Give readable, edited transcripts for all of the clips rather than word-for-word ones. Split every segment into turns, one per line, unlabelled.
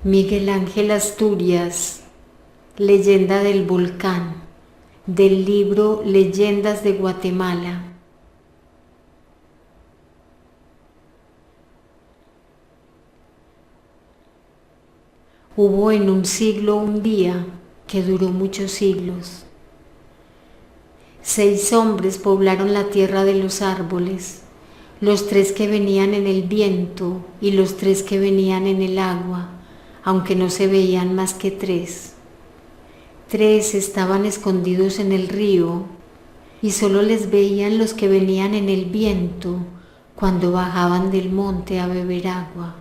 Miguel Ángel Asturias, Leyenda del Volcán, del libro Leyendas de Guatemala. Hubo en un siglo un día que duró muchos siglos. 6 hombres poblaron la tierra de los árboles, los 3 que venían en el viento y los 3 que venían en el agua, aunque no se veían más que 3. 3 estaban escondidos en el río y solo les veían los que venían en el viento cuando bajaban del monte a beber agua.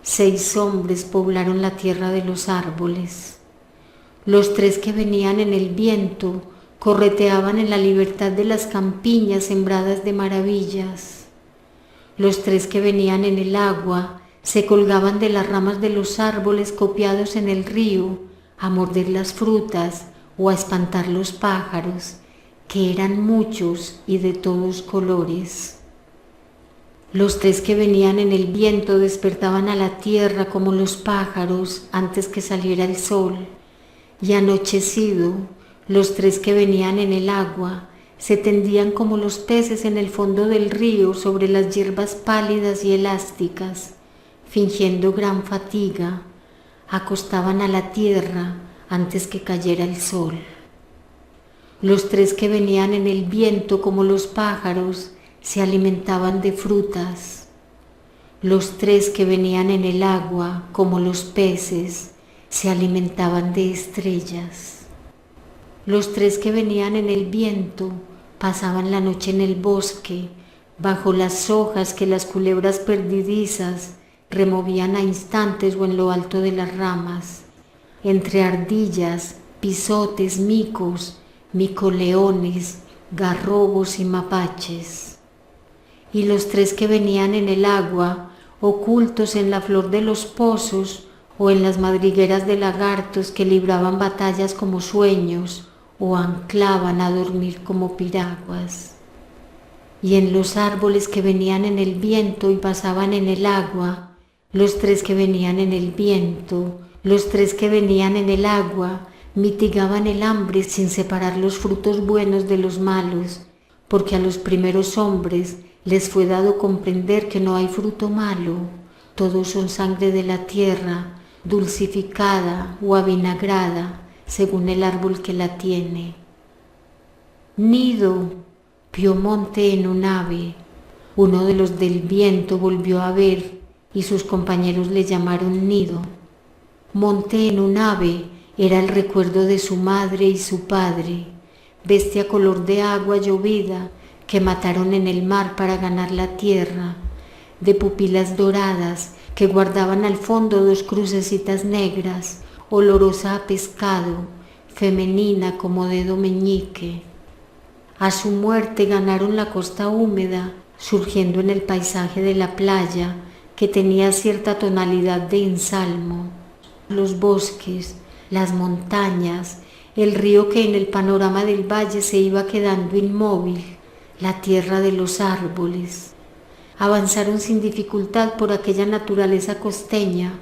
6 hombres poblaron la tierra de los árboles. Los 3 que venían en el viento correteaban en la libertad de las campiñas sembradas de maravillas. Los 3 que venían en el agua se colgaban de las ramas de los árboles copiados en el río a morder las frutas o a espantar los pájaros, que eran muchos y de todos colores. Los 3 que venían en el viento despertaban a la tierra como los pájaros antes que saliera el sol, y anochecido, los 3 que venían en el agua se tendían como los peces en el fondo del río sobre las hierbas pálidas y elásticas, fingiendo gran fatiga, acostaban a la tierra antes que cayera el sol. Los 3 que venían en el viento como los pájaros se alimentaban de frutas. Los 3 que venían en el agua como los peces se alimentaban de estrellas. Los 3 que venían en el viento pasaban la noche en el bosque, bajo las hojas que las culebras perdidizas removían a instantes o en lo alto de las ramas, entre ardillas, pisotes, micos, micoleones, garrobos y mapaches. Y los 3 que venían en el agua, ocultos en la flor de los pozos o en las madrigueras de lagartos que libraban batallas como sueños o anclaban a dormir como piraguas. Y en los árboles que venían en el viento y pasaban en el agua, los 3 que venían en el viento, los 3 que venían en el agua, mitigaban el hambre sin separar los frutos buenos de los malos, porque a los primeros hombres les fue dado comprender que no hay fruto malo, todos son sangre de la tierra, dulcificada o avinagrada, según el árbol que la tiene. Nido, vio monte en un ave. Uno de los del viento volvió a ver y sus compañeros le llamaron nido. Monte en un ave era el recuerdo de su madre y su padre, bestia color de agua llovida que mataron en el mar para ganar la tierra, de pupilas doradas que guardaban al fondo 2 crucecitas negras, olorosa a pescado, femenina como dedo meñique. A su muerte ganaron la costa húmeda, surgiendo en el paisaje de la playa, que tenía cierta tonalidad de ensalmo, los bosques, las montañas, el río que en el panorama del valle se iba quedando inmóvil, la tierra de los árboles. Avanzaron sin dificultad por aquella naturaleza costeña,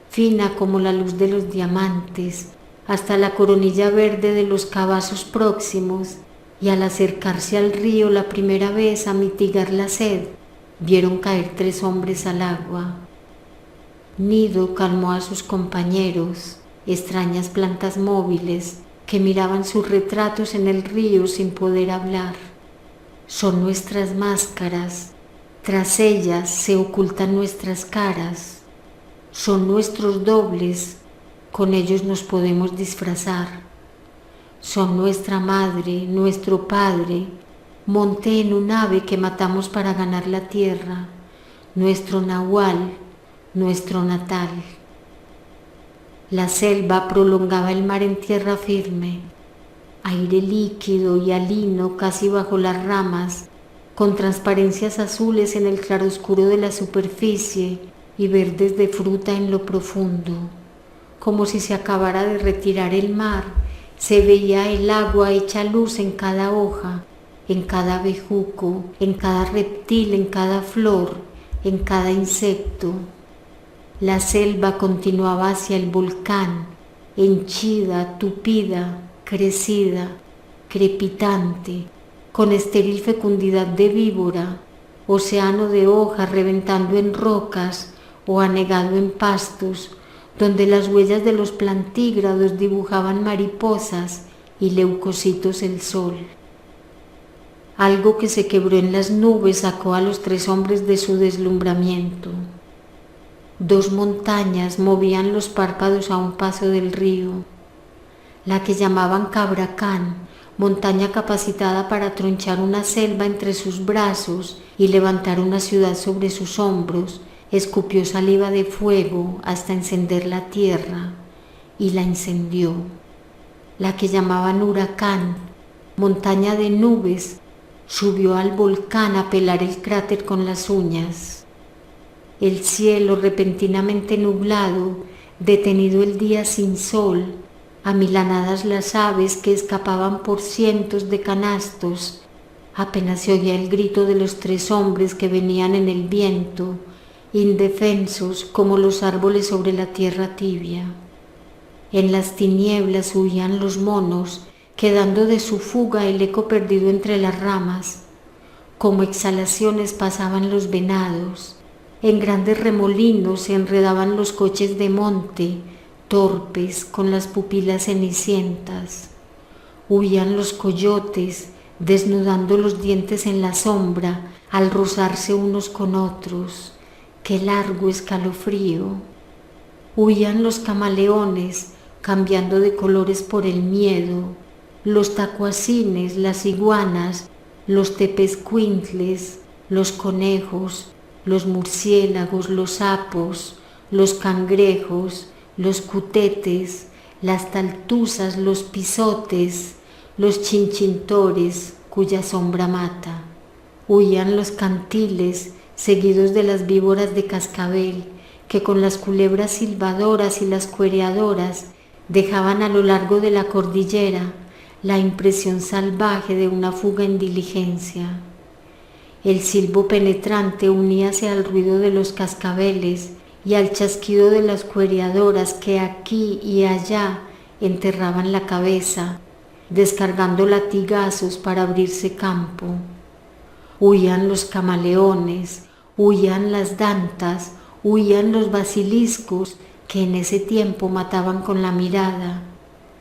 fina como la luz de los diamantes, hasta la coronilla verde de los cabazos próximos, y al acercarse al río la primera vez a mitigar la sed, vieron caer 3 hombres al agua. Nido calmó a sus compañeros, extrañas plantas móviles que miraban sus retratos en el río sin poder hablar. Son nuestras máscaras, tras ellas se ocultan nuestras caras. Son nuestros dobles, con ellos nos podemos disfrazar. Son nuestra madre, nuestro padre, monte en un ave que matamos para ganar la tierra, nuestro nahual, nuestro natal. La selva prolongaba el mar en tierra firme, aire líquido y alino casi bajo las ramas, con transparencias azules en el claroscuro de la superficie y verdes de fruta en lo profundo. Como si se acabara de retirar el mar, se veía el agua hecha luz en cada hoja, en cada bejuco, en cada reptil, en cada flor, en cada insecto. La selva continuaba hacia el volcán, henchida, tupida, crecida, crepitante, con estéril fecundidad de víbora, océano de hojas reventando en rocas o anegado en pastos, donde las huellas de los plantígrados dibujaban mariposas y leucocitos el sol. Algo que se quebró en las nubes sacó a los 3 hombres de su deslumbramiento. 2 montañas movían los párpados a un paso del río. La que llamaban Cabracán, montaña capacitada para tronchar una selva entre sus brazos y levantar una ciudad sobre sus hombros, escupió saliva de fuego hasta encender la tierra y la incendió. La que llamaban Huracán, montaña de nubes, subió al volcán a pelar el cráter con las uñas. El cielo repentinamente nublado, detenido el día sin sol, amilanadas las aves que escapaban por cientos de canastos, apenas se oía el grito de los 3 hombres que venían en el viento, indefensos como los árboles sobre la tierra tibia. En las tinieblas huían los monos, quedando de su fuga el eco perdido entre las ramas. Como exhalaciones pasaban los venados. En grandes remolinos se enredaban los coches de monte, torpes, con las pupilas cenicientas. Huían los coyotes, desnudando los dientes en la sombra, al rozarse unos con otros. ¡Qué largo escalofrío! Huían los camaleones, cambiando de colores por el miedo, los tacuacines, las iguanas, los tepezcuintles, los conejos, los murciélagos, los sapos, los cangrejos, los cutetes, las taltuzas, los pisotes, los chinchintores, cuya sombra mata. Huían los cantiles, seguidos de las víboras de cascabel, que con las culebras silbadoras y las cuereadoras dejaban a lo largo de la cordillera la impresión salvaje de una fuga en diligencia. El silbo penetrante uníase al ruido de los cascabeles y al chasquido de las cuereadoras que aquí y allá enterraban la cabeza, descargando latigazos para abrirse campo. Huían los camaleones, huían las dantas, huían los basiliscos que en ese tiempo mataban con la mirada,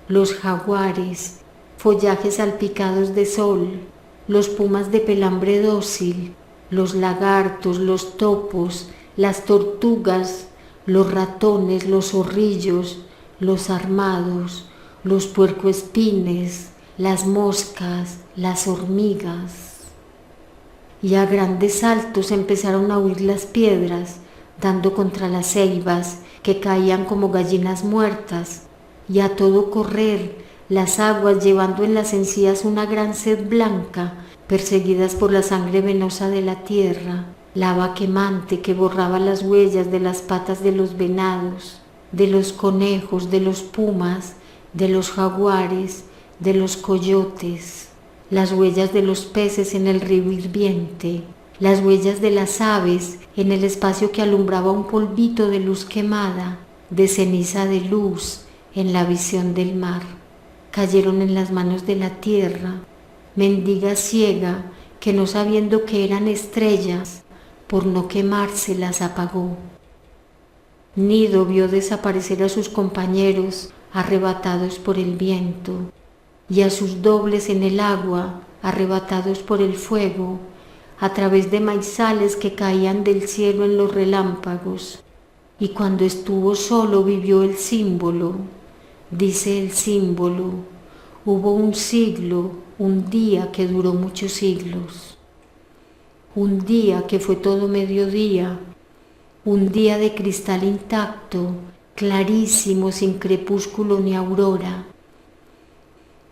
los jaguares, follajes salpicados de sol, los pumas de pelambre dócil, los lagartos, los topos, las tortugas, los ratones, los zorrillos, los armados, los puercoespines, las moscas, las hormigas. Y a grandes saltos empezaron a huir las piedras, dando contra las ceibas que caían como gallinas muertas, y a todo correr las aguas llevando en las encías una gran sed blanca, perseguidas por la sangre venosa de la tierra, lava quemante que borraba las huellas de las patas de los venados, de los conejos, de los pumas, de los jaguares, de los coyotes, las huellas de los peces en el río hirviente, las huellas de las aves en el espacio que alumbraba un polvito de luz quemada, de ceniza de luz en la visión del mar. Cayeron en las manos de la tierra, mendiga ciega que no sabiendo que eran estrellas, por no quemarse las apagó. Nido vio desaparecer a sus compañeros arrebatados por el viento y a sus dobles en el agua arrebatados por el fuego, a través de maizales que caían del cielo en los relámpagos, y cuando estuvo solo vivió el símbolo. Dice el símbolo: hubo un siglo, un día que duró muchos siglos, un día que fue todo mediodía, un día de cristal intacto, clarísimo, sin crepúsculo ni aurora.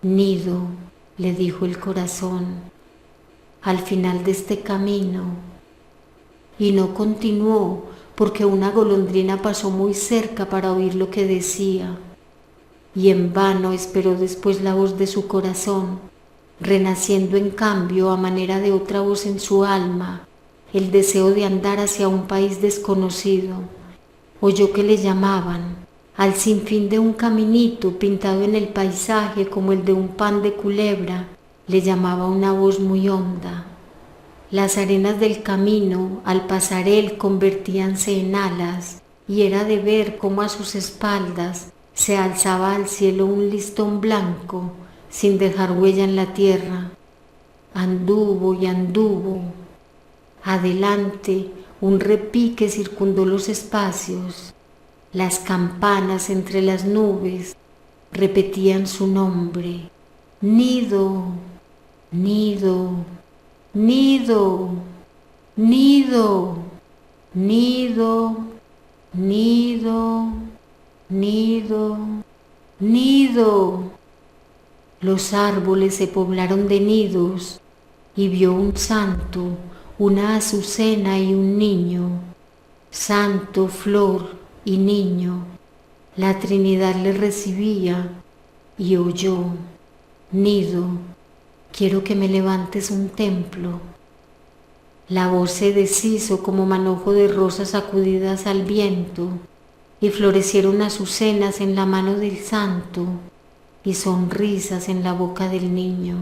Nido, le dijo el corazón, al final de este camino, y no continuó porque una golondrina pasó muy cerca para oír lo que decía. Y en vano esperó después la voz de su corazón, renaciendo en cambio a manera de otra voz en su alma, el deseo de andar hacia un país desconocido, oyó que le llamaban. Al sinfín de un caminito pintado en el paisaje como el de un pan de culebra, le llamaba una voz muy honda. Las arenas del camino al pasar él convertíanse en alas, y era de ver cómo a sus espaldas se alzaba al cielo un listón blanco sin dejar huella en la tierra. Anduvo y anduvo. Adelante un repique circundó los espacios. Las campanas entre las nubes repetían su nombre. Nido, nido, nido, nido, nido, nido, nido, nido. Los árboles se poblaron de nidos y vio un santo, una azucena y un niño. Santo, flor y niño, la Trinidad le recibía y oyó. Nido, quiero que me levantes un templo. La voz se deshizo como manojo de rosas sacudidas al viento, y florecieron azucenas en la mano del santo y sonrisas en la boca del niño.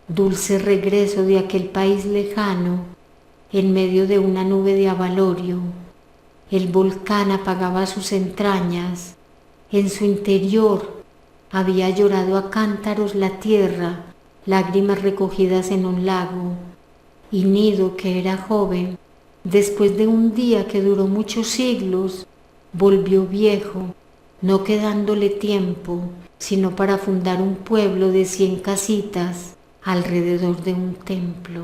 Dulce regreso de aquel país lejano, en medio de una nube de abalorio. El volcán apagaba sus entrañas, en su interior había llorado a cántaros la tierra, lágrimas recogidas en un lago. Y Nido, que era joven, después de un día que duró muchos siglos, volvió viejo, no quedándole tiempo sino para fundar un pueblo de 100 casitas alrededor de un templo.